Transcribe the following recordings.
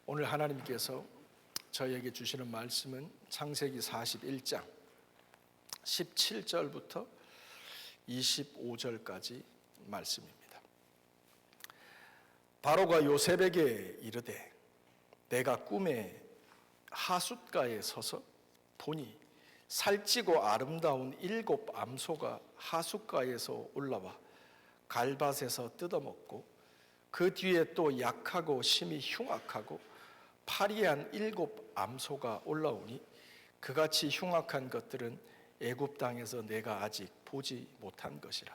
오늘 하나님께서 저희에게 주시는 말씀은 창세기 41장 17절부터 25절까지 말씀입니다. 바로가 요셉에게 이르되 내가 꿈에 하숫가에 서서 보니 살찌고 아름다운 7 암소가 하숫가에서 올라와 갈밭에서 뜯어먹고 그 뒤에 또 약하고 심히 흉악하고 파리한 7 암소가 올라오니 그같이 흉악한 것들은 애굽 땅에서 내가 아직 보지 못한 것이라.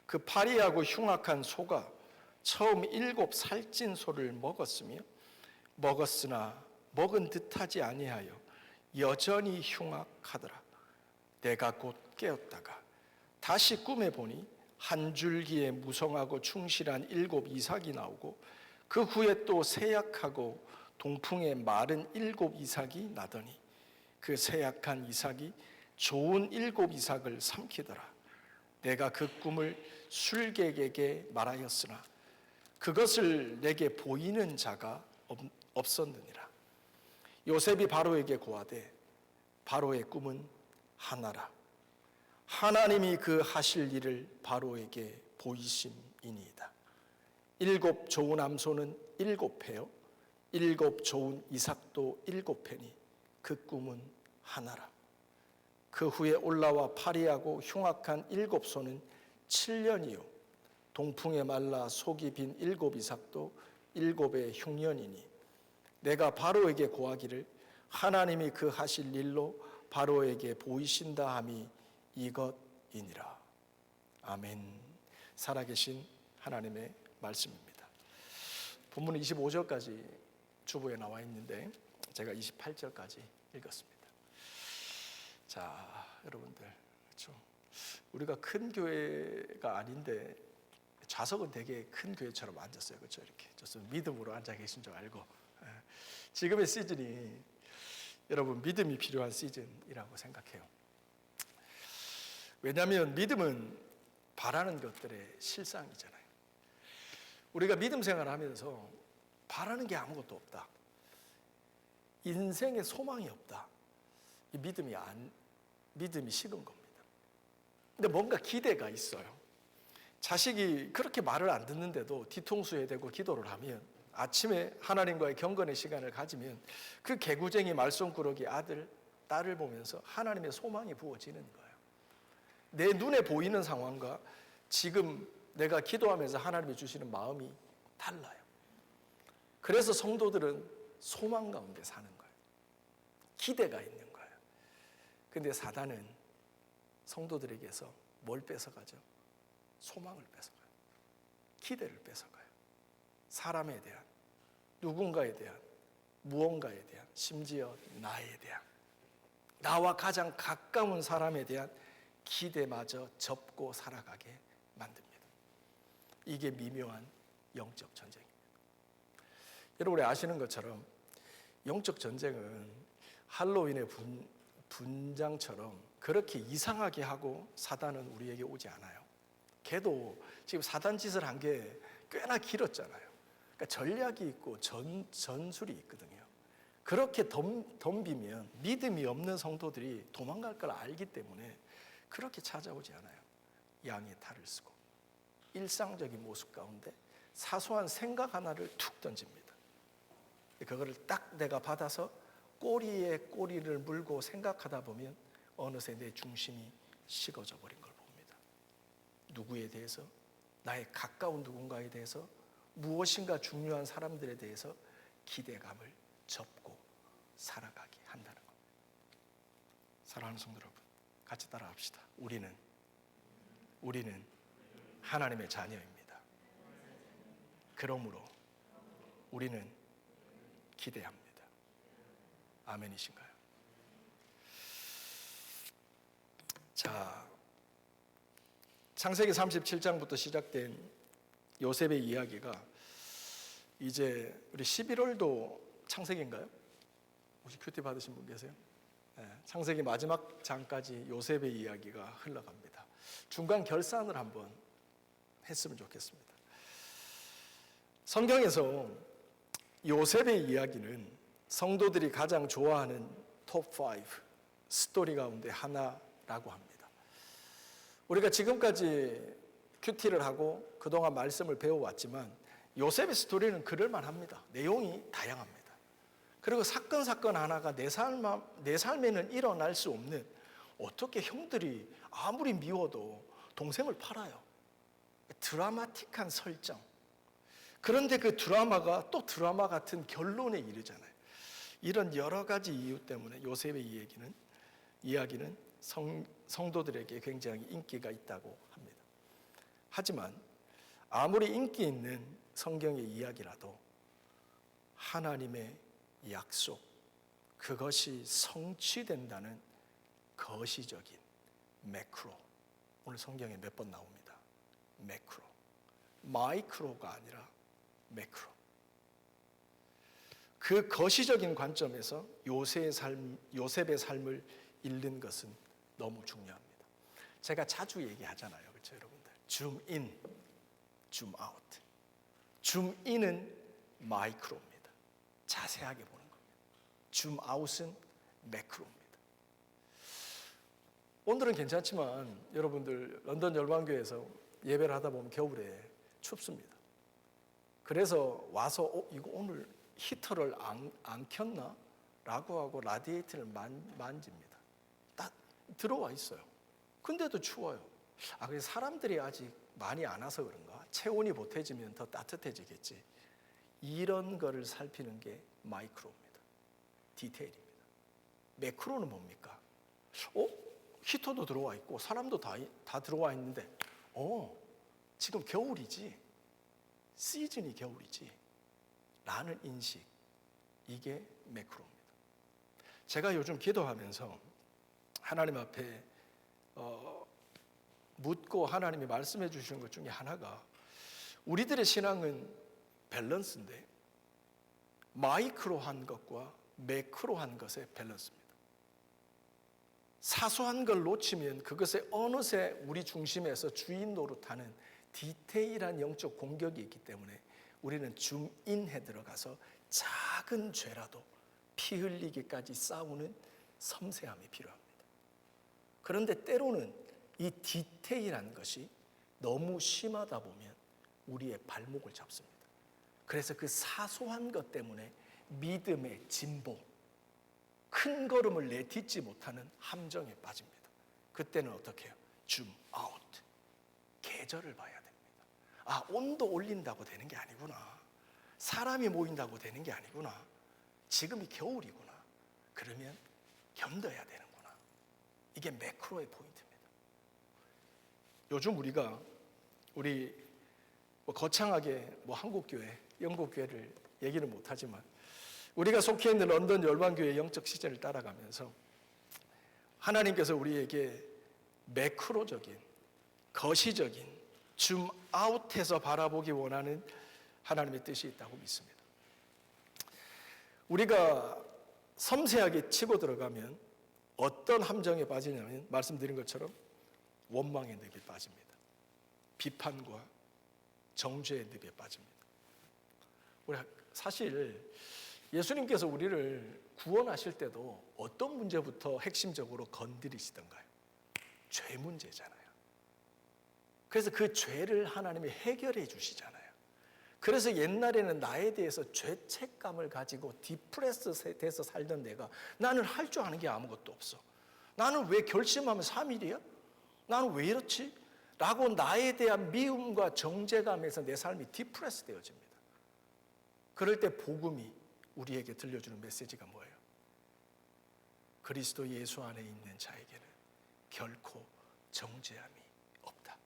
그 파리하고 흉악한 소가 처음 7 살찐 소를 먹었으나 먹은 듯하지 아니하여 여전히 흉악하더라. 내가 곧 깨었다가 다시 꿈에 보니 한 줄기에 무성하고 충실한 7 이삭이 나오고 그 후에 또 세약하고 동풍에 마른 7 이삭이 나더니 그 세약한 이삭이 좋은 7 이삭을 삼키더라. 내가 그 꿈을 술객에게 말하였으나 그것을 내게 보이는 자가 없었느니라. 요셉이 바로에게 고하되 바로의 꿈은 하나라. 하나님이 그 하실 일을 바로에게 보이심이니이다. 7 좋은 암소는 7 패요 7 좋은 이삭도 7 패니 그 꿈은 하나라. 그 후에 올라와 파리하고 흉악한 7 소는 7년이요 동풍에 말라 속이 빈 7 이삭도 7의 흉년이니 내가 바로에게 고하기를 하나님이 그 하실 일로 바로에게 보이신다 함이 이것이니라. 아멘. 살아계신 하나님의 말씀입니다. 본문은 25절까지 주보에 나와 있는데 제가 28절까지 읽었습니다. 자, 여러분들, 그렇죠? 우리가 큰 교회가 아닌데 좌석은 되게 큰 교회처럼 앉았어요, 그렇죠? 이렇게 좋습니다. 믿음으로 앉아 계신 줄 알고. 지금의 시즌이 여러분 믿음이 필요한 시즌이라고 생각해요. 왜냐하면 믿음은 바라는 것들의 실상이잖아요. 우리가 믿음 생활을 하면서 바라는 게 아무것도 없다, 인생에 소망이 없다, 이 믿음이 식은 겁니다. 근데 뭔가 기대가 있어요. 자식이 그렇게 말을 안 듣는데도 뒤통수에 대고 기도를 하면, 아침에 하나님과의 경건의 시간을 가지면 그 개구쟁이 말썽꾸러기 아들, 딸을 보면서 하나님의 소망이 부어지는 거예요. 내 눈에 보이는 상황과 지금 내가 기도하면서 하나님이 주시는 마음이 달라요. 그래서 성도들은 소망 가운데 사는 거예요. 기대가 있는 거예요. 근데 사단은 성도들에게서 뭘 뺏어가죠? 소망을 뺏어가요. 기대를 뺏어가요. 사람에 대한, 누군가에 대한, 무언가에 대한, 심지어 나에 대한, 나와 가장 가까운 사람에 대한 기대마저 접고 살아가게 만듭니다. 이게 미묘한 영적 전쟁입니다. 여러분이 아시는 것처럼 영적 전쟁은 할로윈의 분장처럼 그렇게 이상하게 하고 사단은 우리에게 오지 않아요. 걔도 지금 사단 짓을 한 게 꽤나 길었잖아요. 그러니까 전략이 있고 전술이 있거든요. 그렇게 덤비면 믿음이 없는 성도들이 도망갈 걸 알기 때문에 그렇게 찾아오지 않아요. 양의 탈을 쓰고 일상적인 모습 가운데 사소한 생각 하나를 툭 던집니다. 그거를 딱 내가 받아서 꼬리에 꼬리를 물고 생각하다 보면 어느새 내 중심이 식어져 버린 걸 봅니다. 누구에 대해서, 나의 가까운 누군가에 대해서, 무엇인가 중요한 사람들에 대해서 기대감을 접고 살아가게 한다는 겁니다. 사랑하는 성도 여러분, 같이 따라합시다. 우리는 하나님의 자녀입니다. 그러므로 우리는 기대합니다. 아멘이신가요? 자, 창세기 37장부터 시작된 요셉의 이야기가 이제 우리 11월도 창세기인가요? 혹시 큐티 받으신 분 계세요? 네, 창세기 마지막 장까지 요셉의 이야기가 흘러갑니다. 중간 결산을 한번 했으면 좋겠습니다. 성경에서 요셉의 이야기는 성도들이 가장 좋아하는 톱5 스토리 가운데 하나라고 합니다. 우리가 지금까지 큐티를 하고 그동안 말씀을 배워왔지만 요셉의 스토리는 그럴만합니다. 내용이 다양합니다. 그리고 사건 하나가 내 삶에는 일어날 수 없는, 어떻게 형들이 아무리 미워도 동생을 팔아요. 드라마틱한 설정. 그런데 그 드라마가 또 드라마 같은 결론에 이르잖아요. 이런 여러 가지 이유 때문에 요셉의 이야기는 성도들에게 굉장히 인기가 있다고 합니다. 하지만 아무리 인기 있는 성경의 이야기라도 하나님의 약속, 그것이 성취된다는 거시적인 매크로, 오늘 성경에 몇 번 나옵니다. 매크로, 마이크로가 아니라 매크로. 그 거시적인 관점에서 요셉의 삶을 읽는 것은 너무 중요합니다. 제가 자주 얘기하잖아요, 그렇죠, 여러분들? 줌인, 줌아웃. 줌인은 마이크로입니다. 자세하게 보는 겁니다. 줌아웃은 매크로입니다. 오늘은 괜찮지만 여러분들 런던 열방교회에서 예배를 하다 보면 겨울에 춥습니다. 그래서 와서 이거 오늘 히터를 안 켰나? 라고 하고 라디에이터를 만집니다. 딱 들어와 있어요. 근데도 추워요. 그래서 사람들이 아직 많이 안 와서 그런가? 체온이 보태지면 더 따뜻해지겠지. 이런 거를 살피는 게 마이크로입니다. 디테일입니다. 매크로는 뭡니까? 히터도 들어와 있고 사람도 다 들어와 있는데 지금 겨울이지, 시즌이 겨울이지 라는 인식, 이게 매크로입니다. 제가 요즘 기도하면서 하나님 앞에 묻고 하나님이 말씀해 주시는 것 중에 하나가, 우리들의 신앙은 밸런스인데 마이크로한 것과 매크로한 것의 밸런스입니다. 사소한 걸 놓치면 그것에 어느새 우리 중심에서 주인 노릇하는 디테일한 영적 공격이 있기 때문에 우리는 줌인해 들어가서 작은 죄라도 피 흘리기까지 싸우는 섬세함이 필요합니다. 그런데 때로는 이 디테일한 것이 너무 심하다 보면 우리의 발목을 잡습니다. 그래서 그 사소한 것 때문에 믿음의 진보, 큰 걸음을 내딛지 못하는 함정에 빠집니다. 그때는 어떻게 해요? 줌아웃. 계절을 봐야 됩니다. 온도 올린다고 되는 게 아니구나. 사람이 모인다고 되는 게 아니구나. 지금이 겨울이구나. 그러면 견뎌야 되는구나. 이게 매크로의 포인트입니다. 요즘 우리 거창하게 한국교회, 영국교회를 얘기는 못하지만 우리가 속해 있는 런던 열방교회 영적 시즌을 따라가면서 하나님께서 우리에게 매크로적인, 거시적인, 줌아웃해서 바라보기 원하는 하나님의 뜻이 있다고 믿습니다. 우리가 섬세하게 치고 들어가면 어떤 함정에 빠지냐면, 말씀드린 것처럼 원망의 늪에 빠집니다. 비판과 정죄의 늪에 빠집니다. 우리 사실 예수님께서 우리를 구원하실 때도 어떤 문제부터 핵심적으로 건드리시던가요? 죄 문제잖아요. 그래서 그 죄를 하나님이 해결해 주시잖아요. 그래서 옛날에는 나에 대해서 죄책감을 가지고 디프레스 돼서 살던 내가, 나는 할 줄 아는 게 아무것도 없어, 나는 왜 결심하면 3일이야? 나는 왜 이렇지? 라고 나에 대한 미움과 정죄감에서 내 삶이 디프레스 되어집니다. 그럴 때 복음이 우리에게 들려주는 메시지가 뭐예요? 그리스도 예수 안에 있는 자에게는 결코 정죄함이 없다.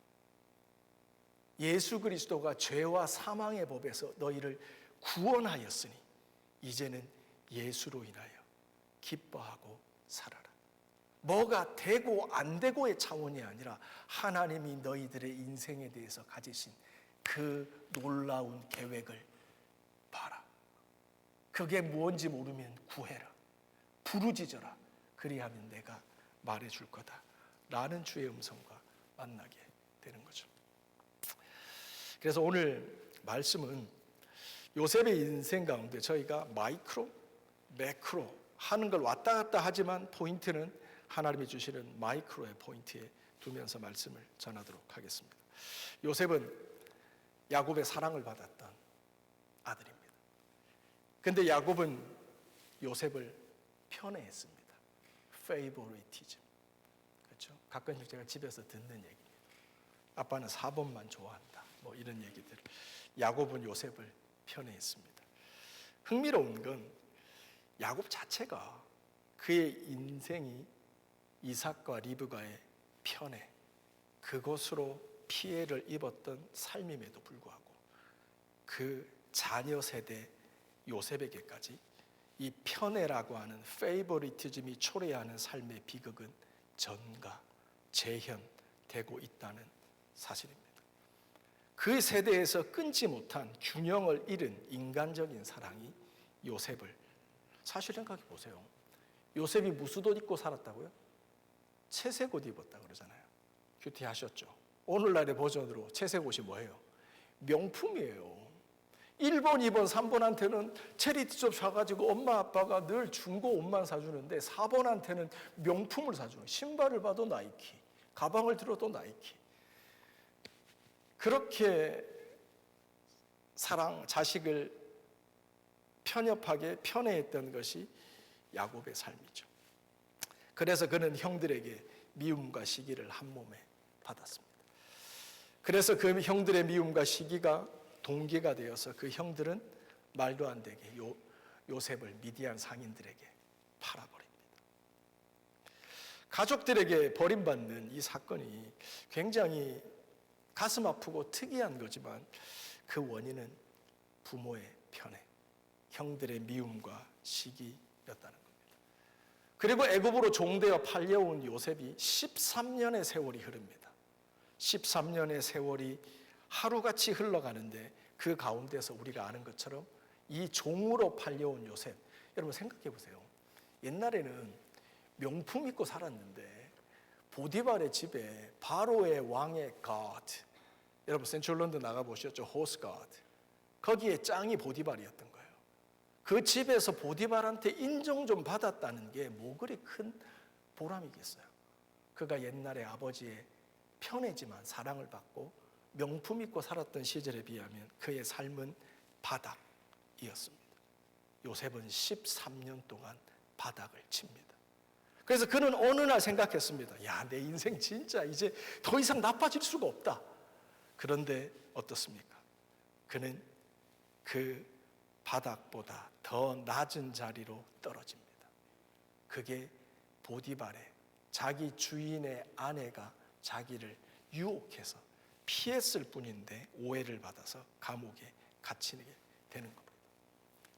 예수 그리스도가 죄와 사망의 법에서 너희를 구원하였으니 이제는 예수로 인하여 기뻐하고 살아라. 뭐가 되고 안 되고의 차원이 아니라 하나님이 너희들의 인생에 대해서 가지신 그 놀라운 계획을 봐라. 그게 무엇인지 모르면 구해라. 부르짖어라. 그리하면 내가 말해줄 거다. 라는 주의 음성과 만나게 되는 거죠. 그래서 오늘 말씀은 요셉의 인생 가운데 저희가 마이크로, 매크로 하는 걸 왔다 갔다 하지만 포인트는 하나님이 주시는 마이크로의 포인트에 두면서 말씀을 전하도록 하겠습니다. 요셉은 야곱의 사랑을 받았던 아들입니다. 근데 야곱은 요셉을 편애했습니다. 페이보리티즘. 그렇죠? 가끔씩 제가 집에서 듣는 얘기입니다. 아빠는 4번만 좋아한다. 뭐 이런 얘기들. 야곱은 요셉을 편애했습니다. 흥미로운 건 야곱 자체가 그의 인생이 이삭과 리브가의 편애, 그것으로 피해를 입었던 삶임에도 불구하고 그 자녀 세대 요셉에게까지 이 편애라고 하는 페이보리티즘이 초래하는 삶의 비극은 전가, 재현되고 있다는 사실입니다. 그 세대에서 끊지 못한 균형을 잃은 인간적인 사랑이 요셉을, 사실 생각해 보세요. 요셉이 무슨 옷 입고 살았다고요? 채색 옷 입었다 그러잖아요. 큐티하셨죠? 오늘날의 버전으로 채색 옷이 뭐예요? 명품이에요. 1번, 2번, 3번한테는 체리티숍 사가지고 엄마 아빠가 늘 중고 옷만 사주는데 4번한테는 명품을 사주는, 신발을 봐도 나이키, 가방을 들어도 나이키. 그렇게 자식을 편협하게 편애했던 것이 야곱의 삶이죠. 그래서 그는 형들에게 미움과 시기를 한 몸에 받았습니다. 그래서 그 형들의 미움과 시기가 동기가 되어서 그 형들은 말도 안 되게 요셉을 미디안 상인들에게 팔아버립니다. 가족들에게 버림받는 이 사건이 굉장히 가슴 아프고 특이한 거지만 그 원인은 부모의 편애, 형들의 미움과 시기였다는 겁니다. 그리고 애굽으로 종되어 팔려온 요셉이 13년의 세월이 흐릅니다. 13년의 세월이 하루같이 흘러가는데 그 가운데서 우리가 아는 것처럼 이 종으로 팔려온 요셉, 여러분 생각해 보세요. 옛날에는 명품 입고 살았는데 보디발의 집에 바로의 왕의 가드, 여러분 센트럴런드 나가보셨죠? 호스 가드. 거기에 짱이 보디발이었던 거예요. 그 집에서 보디발한테 인정 좀 받았다는 게 뭐 그리 큰 보람이겠어요. 그가 옛날에 아버지의 편애지만 사랑을 받고 명품 입고 살았던 시절에 비하면 그의 삶은 바닥이었습니다. 요셉은 13년 동안 바닥을 칩니다. 그래서 그는 어느 날 생각했습니다. 야, 내 인생 진짜 이제 더 이상 나빠질 수가 없다. 그런데 어떻습니까? 그는 그 바닥보다 더 낮은 자리로 떨어집니다. 그게 보디발의, 자기 주인의 아내가 자기를 유혹해서 피했을 뿐인데 오해를 받아서 감옥에 갇히게 되는 겁니다.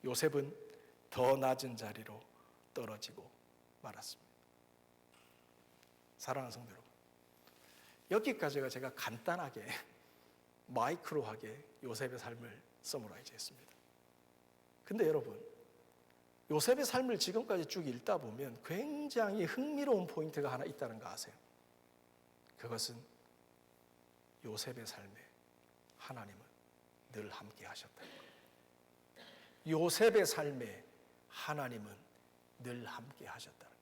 요셉은 더 낮은 자리로 떨어지고 말았습니다. 사랑하는 성도 여러분, 여기까지가 제가 간단하게 마이크로하게 요셉의 삶을 서머라이즈 했습니다. 근데 여러분, 요셉의 삶을 지금까지 쭉 읽다 보면 굉장히 흥미로운 포인트가 하나 있다는 거 아세요? 그것은 요셉의 삶에 하나님은 늘 함께 하셨다는 거예요. 요셉의 삶에 하나님은 늘 함께 하셨다는 거예요.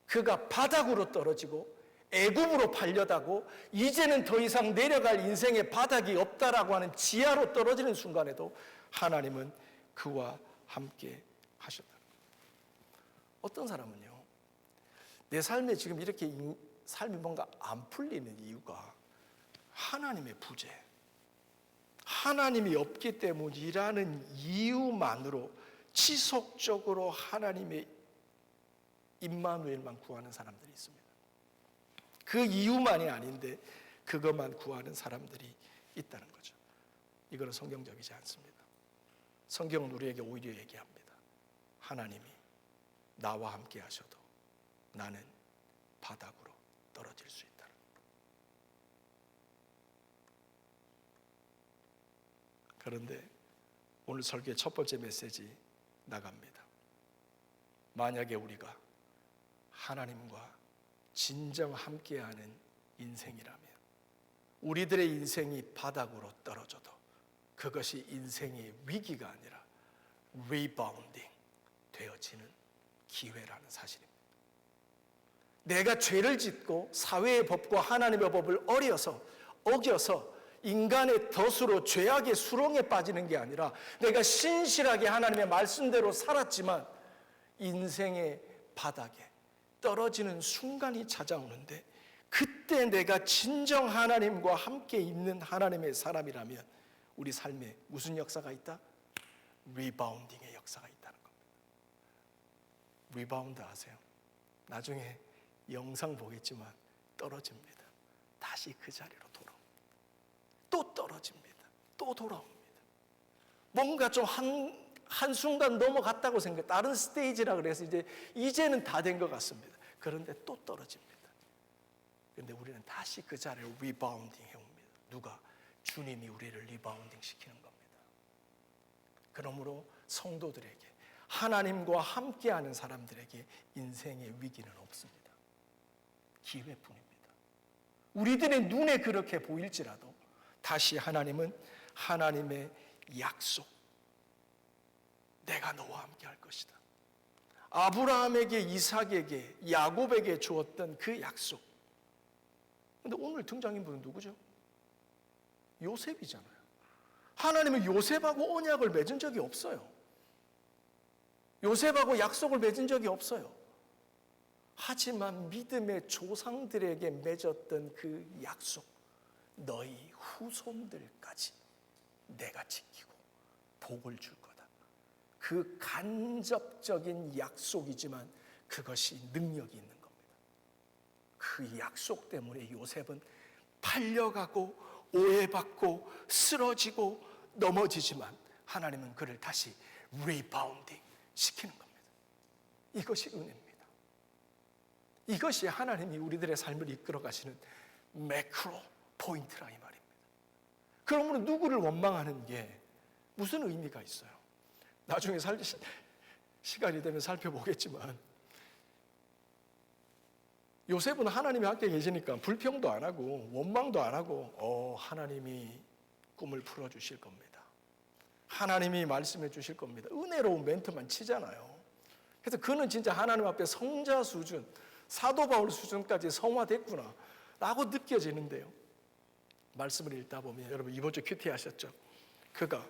그가 바닥으로 떨어지고 애굽으로 팔려다고 이제는 더 이상 내려갈 인생의 바닥이 없다라고 하는 지하로 떨어지는 순간에도 하나님은 그와 함께 하셨다. 어떤 사람은요, 내 삶에 지금 이렇게 삶이 뭔가 안 풀리는 이유가 하나님의 부재, 하나님이 없기 때문이라는 이유만으로 지속적으로 하나님의 임마누엘만 구하는 사람들이 있습니다. 그 이유만이 아닌데 그것만 구하는 사람들이 있다는 거죠. 이거는 성경적이지 않습니다. 성경은 우리에게 오히려 얘기합니다. 하나님이 나와 함께 하셔도 나는 바닥으로 떨어질 수 있다는 것. 그런데 오늘 설교의 첫 번째 메시지 나갑니다. 만약에 우리가 하나님과 진정 함께하는 인생이라면 우리들의 인생이 바닥으로 떨어져도 그것이 인생의 위기가 아니라 리바운딩 되어지는 기회라는 사실입니다. 내가 죄를 짓고 사회의 법과 하나님의 법을 어겨서 인간의 덫으로 죄악의 수렁에 빠지는 게 아니라 내가 신실하게 하나님의 말씀대로 살았지만 인생의 바닥에 떨어지는 순간이 찾아오는데, 그때 내가 진정 하나님과 함께 있는 하나님의 사람이라면 우리 삶에 무슨 역사가 있다? 리바운딩의 역사가 있다는 겁니다. 리바운드 아세요? 나중에 영상 보겠지만 떨어집니다. 다시 그 자리로 돌아옵니다. 또 떨어집니다. 또 돌아옵니다. 뭔가 좀 한순간 넘어갔다고 생각, 다른 스테이지라 그래서 이제는 다 된 것 같습니다. 그런데 또 떨어집니다. 그런데 우리는 다시 그 자리를 리바운딩 해옵니다. 누가? 주님이 우리를 리바운딩 시키는 겁니다. 그러므로 성도들에게, 하나님과 함께하는 사람들에게 인생의 위기는 없습니다. 기회뿐입니다. 우리들의 눈에 그렇게 보일지라도 다시 하나님은 하나님의 약속, 내가 너와 함께 할 것이다. 아브라함에게, 이삭에게, 야곱에게 주었던 그 약속. 그런데 오늘 등장인분은 누구죠? 요셉이잖아요. 하나님은 요셉하고 언약을 맺은 적이 없어요. 요셉하고 약속을 맺은 적이 없어요. 하지만 믿음의 조상들에게 맺었던 그 약속, 너희 후손들까지 내가 지키고 복을 줄 거다. 그 간접적인 약속이지만 그것이 능력이 있는 겁니다. 그 약속 때문에 요셉은 팔려가고 오해받고 쓰러지고 넘어지지만 하나님은 그를 다시 리바운딩 시키는 겁니다. 이것이 은혜입니다. 이것이 하나님이 우리들의 삶을 이끌어 가시는 매크로 포인트라 이 말입니다. 그러므로 누구를 원망하는 게 무슨 의미가 있어요? 나중에 시간이 되면 살펴보겠지만 요셉은 하나님이 함께 계시니까 불평도 안 하고 원망도 안 하고 하나님이 꿈을 풀어주실 겁니다. 하나님이 말씀해 주실 겁니다. 은혜로운 멘트만 치잖아요. 그래서 그는 진짜 하나님 앞에 성자 수준, 사도 바울 수준까지 성화됐구나 라고 느껴지는데요. 말씀을 읽다 보면 여러분 이번 주 큐티 하셨죠? 그가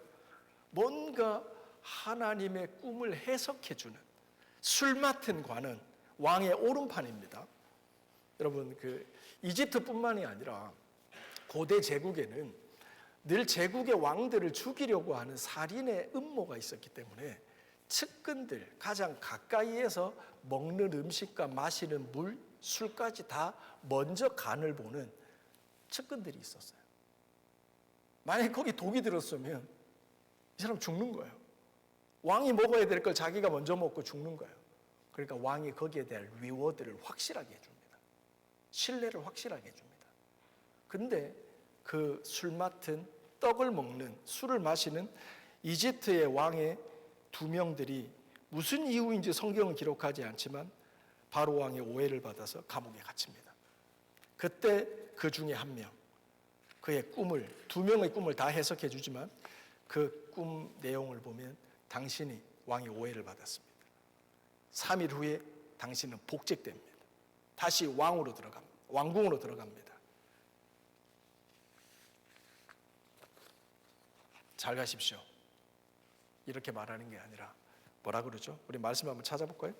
뭔가 하나님의 꿈을 해석해주는 술 맡은 관은 왕의 오른판입니다. 여러분 이집트뿐만이 아니라 고대 제국에는 늘 제국의 왕들을 죽이려고 하는 살인의 음모가 있었기 때문에 측근들, 가장 가까이에서 먹는 음식과 마시는 물, 술까지 다 먼저 간을 보는 측근들이 있었어요. 만약에 거기 독이 들었으면 이 사람 죽는 거예요. 왕이 먹어야 될 걸 자기가 먼저 먹고 죽는 거예요. 그러니까 왕이 거기에 대한 리워드를 확실하게 해줍니다. 신뢰를 확실하게 해줍니다. 근데 그 술 맡은, 떡을 먹는, 술을 마시는 이집트의 왕의 두 명들이 무슨 이유인지 성경은 기록하지 않지만 바로 왕의 오해를 받아서 감옥에 갇힙니다. 그때 그 중에 한 명, 그의 꿈을, 두 명의 꿈을 다 해석해 주지만 그 꿈 내용을 보면 당신이 왕의 오해를 받았습니다. 3일 후에 당신은 복직됩니다. 다시 왕으로 들어갑니다. 왕궁으로 들어갑니다. 잘 가십시오. 이렇게 말하는 게 아니라 뭐라 그러죠? 우리 말씀 한번 찾아볼까요?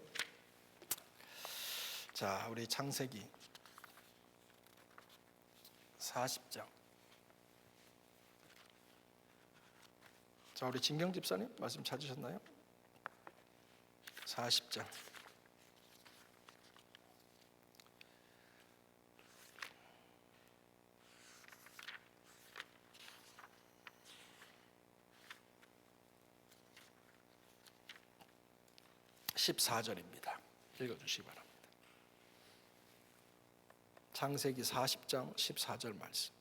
자, 우리 창세기 40장. 자, 우리 진경 집사님 말씀 찾으셨나요? 40장. (14절입니다) 읽어주시기 바랍니다. 창세기 40장 14절 말씀.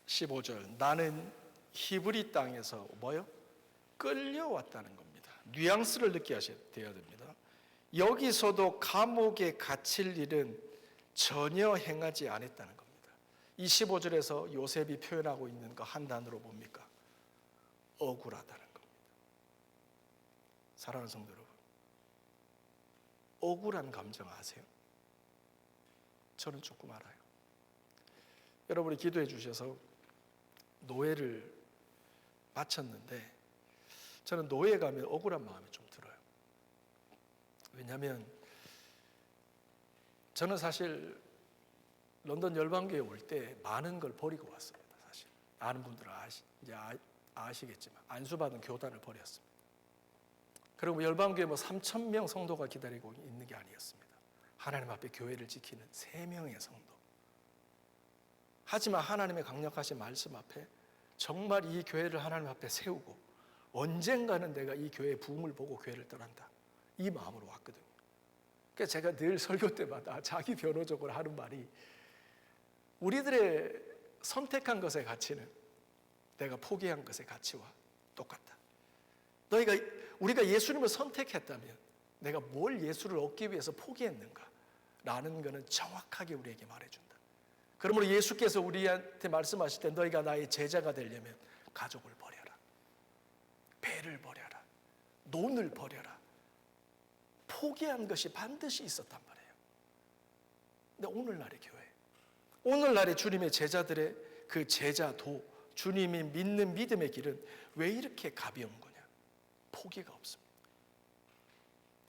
(15절) 나는 히브리 땅에서 뭐요? 끌려왔다는 겁니다. 뉘앙스를 느끼셔야 됩니다. 여기서도 감옥에 갇힐 일은 전혀 행하지 않았다는 겁니다. 이 15절에서 요셉이 표현하고 있는 거 한 단어로 뭡니까? 억울하다는 겁니다. 사랑하는 성도 여러분, 억울한 감정 아세요? 저는 조금 알아요. 여러분이 기도해 주셔서 노예를 마쳤는데 저는 노예 가면 억울한 마음이 좀 들어요. 왜냐하면 저는 사실 런던 열방교회 올 때 많은 걸 버리고 왔습니다. 사실 아는 분들은 아시겠지만 안수받은 교단을 버렸습니다. 그리고 열방교회 3,000명 성도가 기다리고 있는 게 아니었습니다. 하나님 앞에 교회를 지키는 3명의 성도. 하지만 하나님의 강력하신 말씀 앞에 정말 이 교회를 하나님 앞에 세우고 언젠가는 내가 이 교회의 부흥을 보고 교회를 떠난다, 이 마음으로 왔거든요. 그래서 제가 늘 설교 때마다 자기 변호적으로 하는 말이, 우리들의 선택한 것의 가치는 내가 포기한 것의 가치와 똑같다. 우리가 예수님을 선택했다면 내가 뭘 예수를 얻기 위해서 포기했는가 라는 것은 정확하게 우리에게 말해준다. 그러므로 예수께서 우리한테 말씀하실 때 너희가 나의 제자가 되려면 가족을 버려라, 배를 버려라, 돈을 버려라. 포기한 것이 반드시 있었단 말이에요. 근데 오늘날의 교회, 오늘날의 주님의 제자들의 그 제자도, 주님이 믿는 믿음의 길은 왜 이렇게 가벼운 거냐? 포기가 없습니다.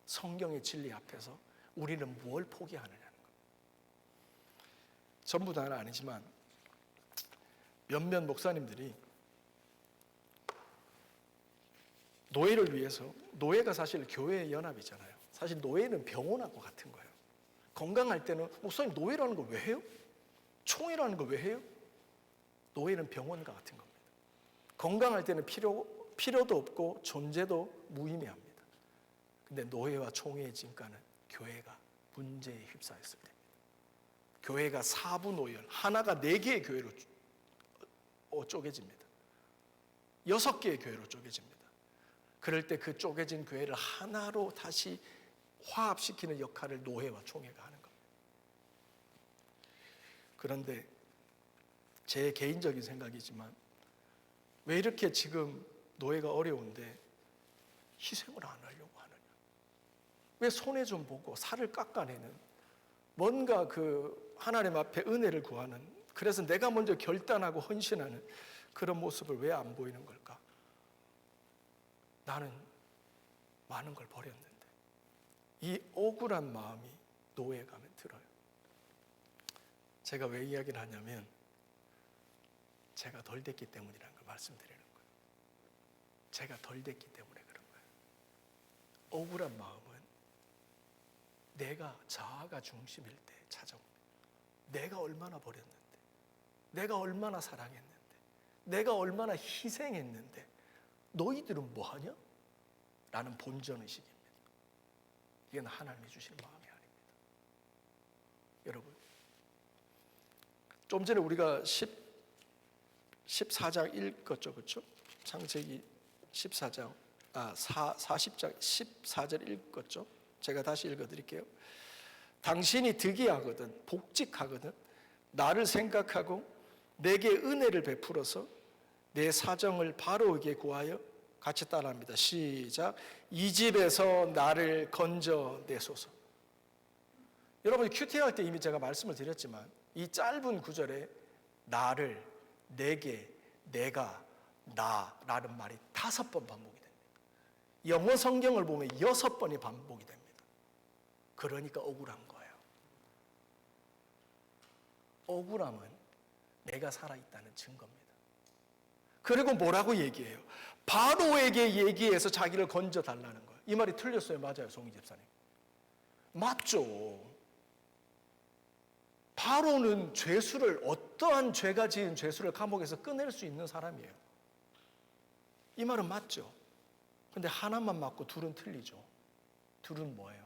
성경의 진리 앞에서 우리는 뭘 포기하느냐는 것. 전부 다는 아니지만 몇몇 목사님들이 노예를 위해서, 노예가 사실 교회의 연합이잖아요. 사실 노예는 병원하고 같은 거예요. 건강할 때는 목사님 노예라는 걸 왜 해요? 총회라는 걸 왜 해요? 노예는 병원과 같은 겁니다. 건강할 때는 필요도 없고 존재도 무의미합니다. 근데 노예와 총회의 진가는 교회가 문제에 휩싸였을 때입니다. 교회가 사분오열, 하나가 4개의 교회로 쪼개집니다. 6개의 교회로 쪼개집니다. 그럴 때 그 쪼개진 교회를 하나로 다시 화합시키는 역할을 노예와 총회가 하는 겁니다. 그런데 제 개인적인 생각이지만 왜 이렇게 지금 노예가 어려운데 희생을 안 하려고 하느냐? 왜 손해 좀 보고 살을 깎아내는, 뭔가 그 하나님 앞에 은혜를 구하는, 그래서 내가 먼저 결단하고 헌신하는 그런 모습을 왜 안 보이는 걸까? 나는 많은 걸 버렸는데. 이 억울한 마음이 노예에 가면 들어요. 제가 왜 이야기를 하냐면 제가 덜 됐기 때문이라는 걸 말씀드리는 거예요. 제가 덜 됐기 때문에 그런 거예요. 억울한 마음은 내가 자아가 중심일 때 찾아옵니다. 내가 얼마나 버렸는데, 내가 얼마나 사랑했는데, 내가 얼마나 희생했는데 너희들은 뭐하냐? 라는 본전의식입니다. 이건 하나님이 주시는 마음이 아닙니다. 여러분, 좀 전에 우리가 14장 읽었죠, 그렇죠? 창세기 40장 14절 읽었죠? 제가 다시 읽어드릴게요. 당신이 득이하거든, 복직하거든, 나를 생각하고 내게 은혜를 베풀어서 내 사정을 바로에게 구하여, 같이 따라합니다. 시작. 이 집에서 나를 건져내소서. 여러분, 큐티할 때 이미 제가 말씀을 드렸지만 이 짧은 구절에 나를, 내게, 내가, 나라는 말이 5번 반복이 됩니다. 영어 성경을 보면 6번이 반복이 됩니다. 그러니까 억울한 거예요. 억울함은 내가 살아있다는 증거입니다. 그리고 뭐라고 얘기해요? 바로에게 얘기해서 자기를 건져달라는 거예요. 이 말이 틀렸어요? 맞아요, 송희 집사님? 맞죠. 바로는 죄수를, 어떠한 죄가 지은 죄수를 감옥에서 꺼낼 수 있는 사람이에요. 이 말은 맞죠. 근데 하나만 맞고 둘은 틀리죠. 둘은 뭐예요?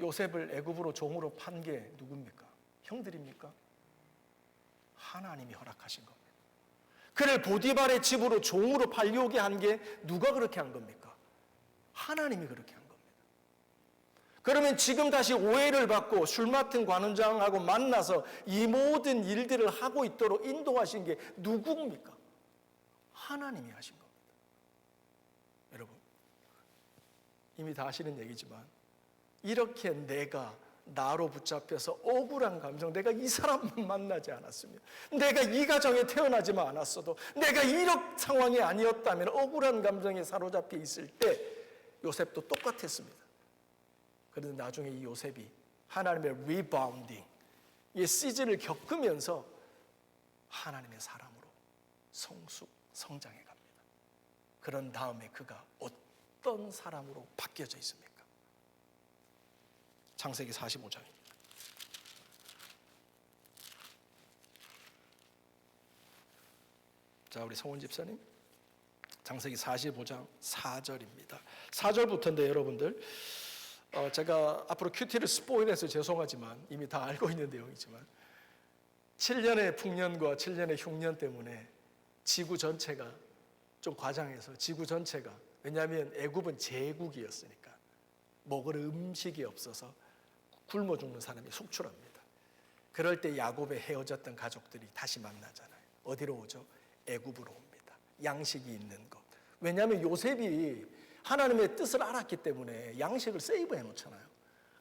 요셉을 애굽으로 종으로 판 게 누굽니까? 형들입니까? 하나님이 허락하신 겁니다. 그를 보디발의 집으로 종으로 팔려오게 한 게 누가 그렇게 한 겁니까? 하나님이 그렇게 한 겁니다. 그러면 지금 다시 오해를 받고 술 맡은 관원장하고 만나서 이 모든 일들을 하고 있도록 인도하신 게 누구입니까? 하나님이 하신 겁니다. 여러분, 이미 다 아시는 얘기지만 이렇게 내가 나로 붙잡혀서 억울한 감정, 내가 이 사람만 만나지 않았으면, 내가 이 가정에 태어나지만 않았어도, 내가 이런 상황이 아니었다면 억울한 감정에 사로잡혀 있을 때 요셉도 똑같았습니다. 그런데 나중에 이 요셉이 하나님의 리바운딩, 이 시즌을 겪으면서 하나님의 사람으로 성장해 갑니다. 그런 다음에 그가 어떤 사람으로 바뀌어져 있습니까? 창세기 45장입니다. 자, 우리 성원 집사님, 창세기 45장 4절입니다. 4절부터인데 여러분들, 제가 앞으로 큐티를 스포일해서 죄송하지만 이미 다 알고 있는 내용이지만 7년의 풍년과 7년의 흉년 때문에 지구 전체가 좀 과장해서 지구 전체가, 왜냐하면 애굽은 제국이었으니까 먹을 음식이 없어서 굶어 죽는 사람이 속출합니다. 그럴 때 야곱의 헤어졌던 가족들이 다시 만나잖아요. 어디로 오죠? 애굽으로 옵니다. 양식이 있는 곳. 왜냐하면 요셉이 하나님의 뜻을 알았기 때문에 양식을 세이브해 놓잖아요.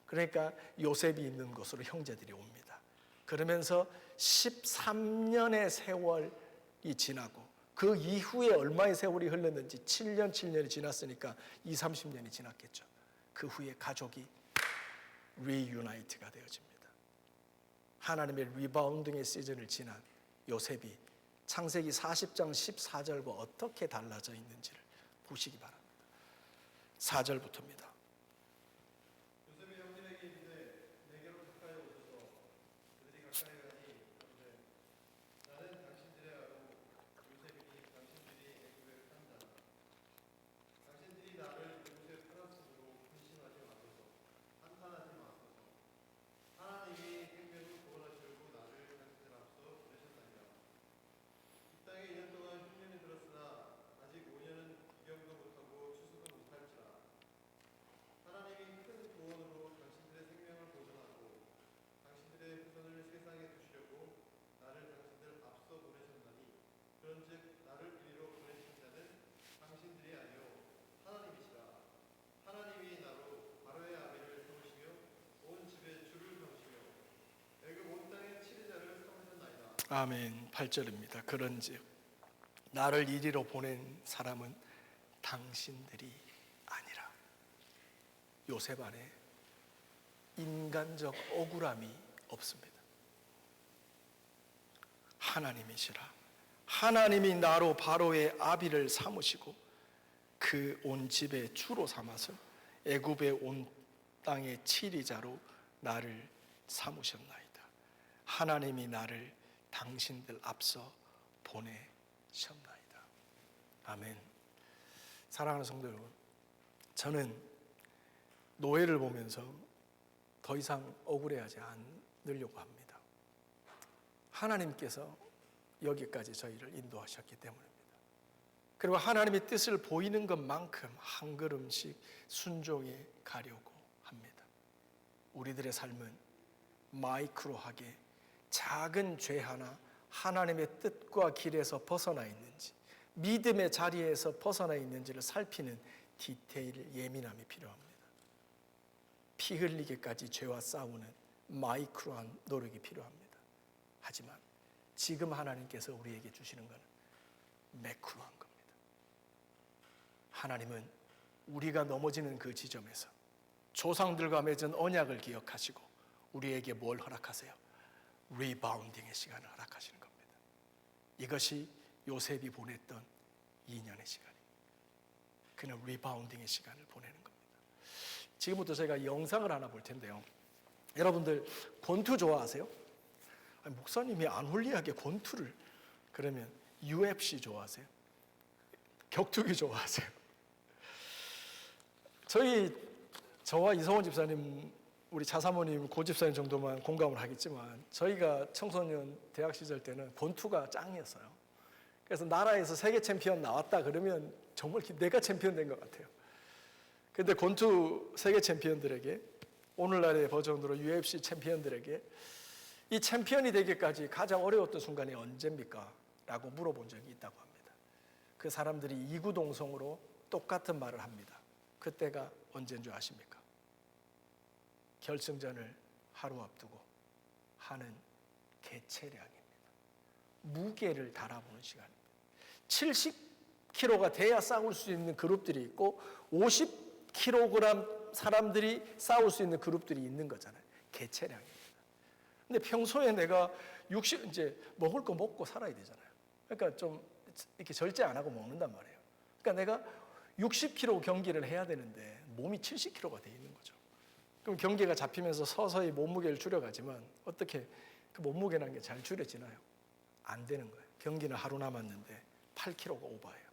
그러니까 요셉이 있는 곳으로 형제들이 옵니다. 그러면서 13년의 세월이 지나고 그 이후에 얼마의 세월이 흘렀는지 7년이 지났으니까 30년이 지났겠죠. 그 후에 가족이 리유나이트가 되어집니다. 하나님의 리바운딩의 시즌을 지난 요셉이 창세기 40장 14절과 어떻게 달라져 있는지를 보시기 바랍니다. 4절부터입니다. 요셉이 형제에게 이르되 내게로 가까이 오소서. 그들이 가까이 가니 이르되 나는 당신들의 아로 요셉이니 당신들이 애굽에 산 자라. 당신들이 나를 이곳에 팔았으므로 근심하지 마소서. 한탄하지 마소서. 하나님이 생명을 구원하시려고 나를 당신들 앞서 보내셨나이다. 이 땅에 2년 동안 흉년이 들었으나 아직 5년은 기경도 못하고 추수도 못할지라. 하나님이 큰 구원으로 당신들의 생명을 보존하고 당신들의 후손을 세상에 두시려고 나를 당신들 앞서 보내셨나니 그런즉 나를 이리로 보내신 자는 당신들이 아니요 하나님이시라. 하나님이 나로 바로의 아비를 삼으시며 온 집에 주를 삼으시며 애굽 온 땅의 치리자를 삼으셨나이다. 아멘. 8절입니다. 그런즉 나를 이리로 보낸 사람은 당신들이 아니라. 요셉 안에 인간적 억울함이 없습니다. 하나님이시라. 하나님이 나로 바로의 아비를 삼으시고 그 온 집의 주로 삼아서 애굽의 온 땅의 치리자로 나를 삼으셨나이다. 하나님이 나를 당신들 앞서 보내셨나이다. 아멘. 사랑하는 성도 여러분, 저는 노예를 보면서 더 이상 억울해하지 않으려고 합니다. 하나님께서 여기까지 저희를 인도하셨기 때문입니다. 그리고 하나님의 뜻을 보이는 것만큼 한 걸음씩 순종해 가려고 합니다. 우리들의 삶은 마이크로하게 작은 죄 하나 하나님의 뜻과 길에서 벗어나 있는지, 믿음의 자리에서 벗어나 있는지를 살피는 디테일 예민함이 필요합니다. 피 흘리기까지 죄와 싸우는 마이크로한 노력이 필요합니다. 하지만 지금 하나님께서 우리에게 주시는 것은 매크로한 겁니다. 하나님은 우리가 넘어지는 그 지점에서 조상들과 맺은 언약을 기억하시고 우리에게 뭘 허락하세요? 리바운딩의 시간을 허락하시는 겁니다. 이것이 요셉이 보냈던 2년의 시간입니다. 그는 리바운딩의 시간을 보내는 겁니다. 지금부터 제가 영상을 하나 볼 텐데요. 여러분들 권투 좋아하세요? 아니, 목사님이 안 홀리하게 권투를, 그러면 UFC 좋아하세요? 격투기 좋아하세요? 저와 이성원 집사님, 우리 차사모님, 고 집사님 정도만 공감을 하겠지만 저희가 청소년 대학 시절 때는 권투가 짱이었어요. 그래서 나라에서 세계 챔피언 나왔다 그러면 정말 내가 챔피언 된 것 같아요. 근데 권투 세계 챔피언들에게, 오늘날의 버전으로 UFC 챔피언들에게 이 챔피언이 되기까지 가장 어려웠던 순간이 언제입니까? 라고 물어본 적이 있다고 합니다. 그 사람들이 이구동성으로 똑같은 말을 합니다. 그때가 언제인 줄 아십니까? 결승전을 하루 앞두고 하는 개체량입니다. 무게를 달아보는 시간입니다. 70kg가 돼야 싸울 수 있는 그룹들이 있고 50kg 사람들이 싸울 수 있는 그룹들이 있는 거잖아요. 개체량입니다. 근데 평소에 내가 이제 먹을 거 먹고 살아야 되잖아요. 그러니까 좀 이렇게 절제 안 하고 먹는단 말이에요. 그러니까 내가 60kg 경기를 해야 되는데 몸이 70kg가 돼 있는 거죠. 그럼 경기가 잡히면서 서서히 몸무게를 줄여가지만 어떻게 그 몸무게라는 게 잘 줄여지나요? 안 되는 거예요. 경기는 하루 남았는데 8kg가 오버예요.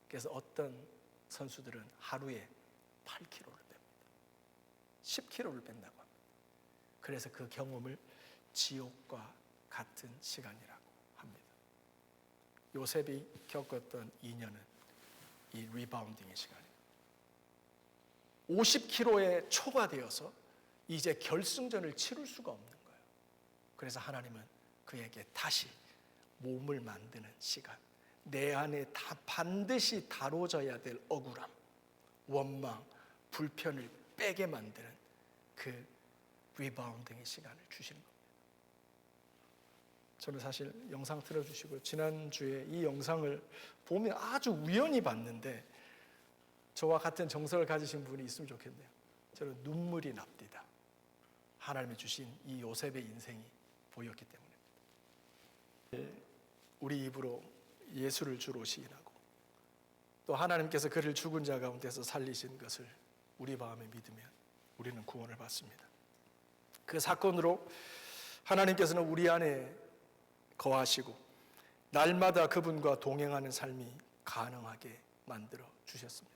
그래서 어떤 선수들은 하루에 8kg를 뺍니다. 10kg를 뺀다고 합니다. 그래서 그 경험을 지옥과 같은 시간이라고 합니다. 요셉이 겪었던 2년은 이 리바운딩의 시간입니다. 50kg에 초과되어서 이제 결승전을 치를 수가 없는 거예요. 그래서 하나님은 그에게 다시 몸을 만드는 시간, 내 안에 반드시 다뤄져야 될 억울함, 원망, 불편을 빼게 만드는 그 리바운딩의 시간을 주시는 겁니다. 저는 사실 영상 틀어주시고요. 지난주에 이 영상을 보면 아주 우연히 봤는데 저와 같은 정서를 가지신 분이 있으면 좋겠네요. 저는 눈물이 납니다. 하나님이 주신 이 요셉의 인생이 보였기 때문입니다. 우리 입으로 예수를 주로 시인하고 또 하나님께서 그를 죽은 자 가운데서 살리신 것을 우리 마음에 믿으면 우리는 구원을 받습니다. 그 사건으로 하나님께서는 우리 안에 거하시고 날마다 그분과 동행하는 삶이 가능하게 만들어 주셨습니다.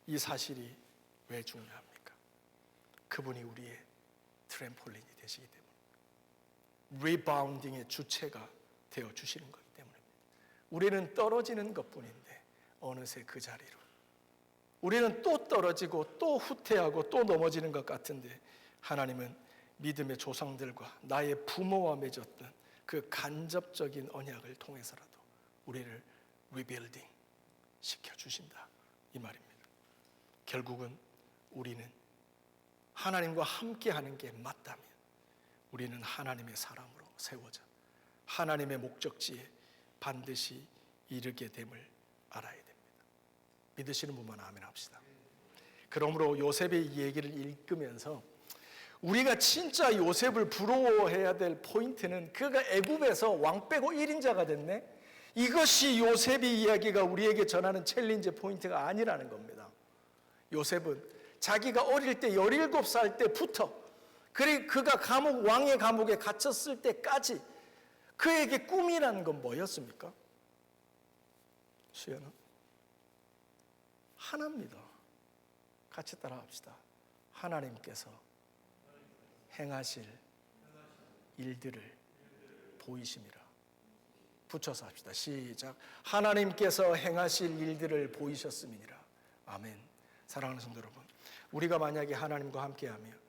이 사실이 왜 중요합니까? 그분이 우리의 트램폴린이 되시기 때문에, 리바운딩의 주체가 되어 주시는 거기 때문입니다. 우리는 떨어지는 것뿐인데 어느새 그 자리로, 우리는 또 떨어지고 또 후퇴하고 또 넘어지는 것 같은데 하나님은 믿음의 조상들과 나의 부모와 맺었던 그 간접적인 언약을 통해서라도 우리를 리빌딩 시켜주신다, 이 말입니다. 결국은 우리는 하나님과 함께하는 게 맞다면 우리는 하나님의 사람으로 세워져 하나님의 목적지에 반드시 이르게 됨을 알아야 됩니다. 믿으시는 분만 아멘 합시다. 그러므로 요셉의 이 얘기를 읽으면서 우리가 진짜 요셉을 부러워해야 될 포인트는 그가 애굽에서 왕 빼고 1인자가 됐네, 이것이 요셉의 이야기가 우리에게 전하는 챌린지 포인트가 아니라는 겁니다. 요셉은 자기가 어릴 때 17살 때부터, 그리고 그가 왕의 감옥에 갇혔을 때까지 그에게 꿈이라는 건 뭐였습니까? 수연아, 하나입니다. 같이 따라합시다. 하나님께서 행하실 일들을 보이심이라. 붙여서 합시다. 시작. 하나님께서 행하실 일들을 보이셨음이니라. 아멘. 사랑하는 성도 여러분, 우리가 만약에 하나님과 함께하며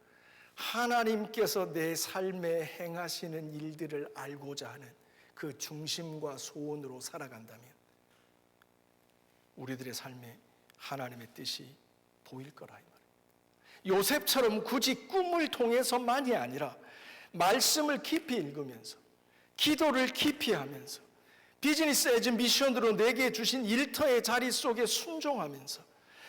하나님께서 내 삶에 행하시는 일들을 알고자 하는 그 중심과 소원으로 살아간다면 우리들의 삶에 하나님의 뜻이 보일 거라, 이 말입니다. 요셉처럼 굳이 꿈을 통해서만이 아니라 말씀을 깊이 읽으면서, 기도를 깊이 하면서, 비즈니스 에즈 미션으로 내게 주신 일터의 자리 속에 순종하면서,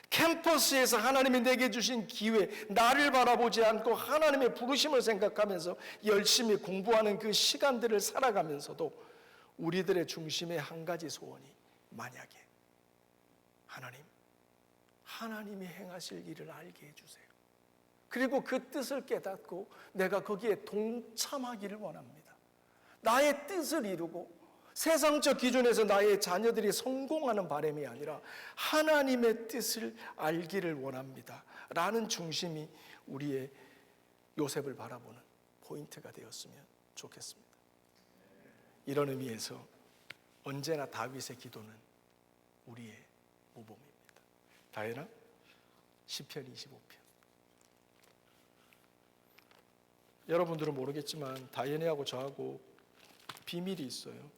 캠퍼스에서 하나님이 내게 주신 기회, 나를 바라보지 않고 하나님의 부르심을 생각하면서 열심히 공부하는 그 시간들을 살아가면서도 우리들의 중심에 한 가지 소원이, 만약에 하나님이 행하실 일을 알게 해주세요. 그리고 그 뜻을 깨닫고 내가 거기에 동참하기를 원합니다. 나의 뜻을 이루고 세상적 기준에서 나의 자녀들이 성공하는 바람이 아니라 하나님의 뜻을 알기를 원합니다 라는 중심이 우리의 요셉을 바라보는 포인트가 되었으면 좋겠습니다. 이런 의미에서 언제나 다윗의 기도는 우리의 모범입니다. 다혜나 시편 25편. 여러분들은 모르겠지만 다현이하고 저하고 비밀이 있어요.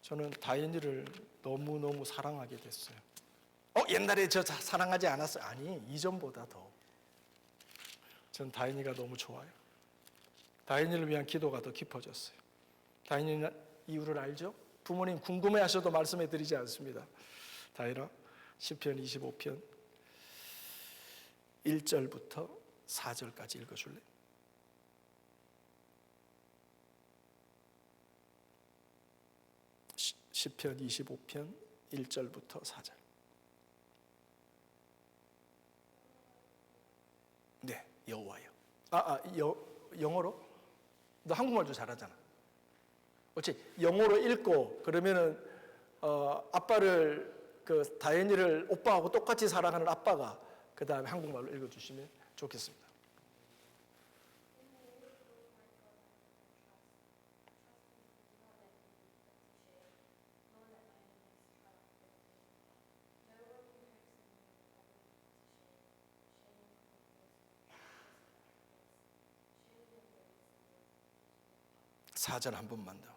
저는 다현이를 너무너무 사랑하게 됐어요. 옛날에 저 사랑하지 않았어요? 아니, 이전보다 더. 전 다현이가 너무 좋아요. 다현이를 위한 기도가 더 깊어졌어요. 다현이는 이유를 알죠? 부모님 궁금해하셔도 말씀해 드리지 않습니다. 다현아, 시편 25편 1절부터 4절까지 읽어줄래? 시편 25편 1절부터 4절. 네, 여호와여. 영어로? 너 한국말도 잘하잖아. 어찌 영어로 읽고 그러면은 아빠를 그 다현이를 오빠하고 똑같이 사랑하는 아빠가 그 다음에 한국말로 읽어주시면 좋겠습니다. 사절 한 번만 더.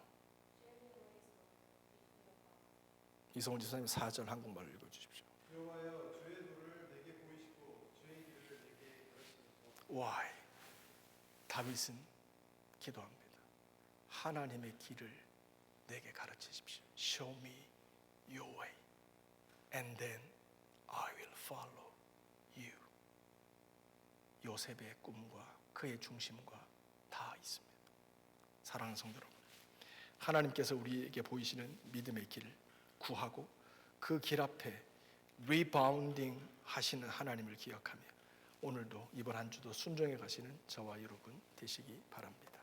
이성훈 지사님 4절 한국말로 읽어주십시오. 여호와여 주의 도를 내게 보이시고 주의 길을 내게 가르치소서. 와, 다윗은 기도합니다. 하나님의 길을 내게 가르치십시오. Show me your way, and then I will follow you. 요셉의 꿈과 그의 중심과 다 있습니다. 사랑하는 성도 여러분, 하나님께서 우리에게 보이시는 믿음의 길을 구하고 그 길 앞에 리바운딩 하시는 하나님을 기억하며 오늘도 이번 한 주도 순종해 가시는 저와 여러분 되시기 바랍니다.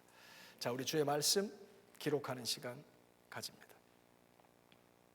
자, 우리 주의 말씀 기록하는 시간 가집니다.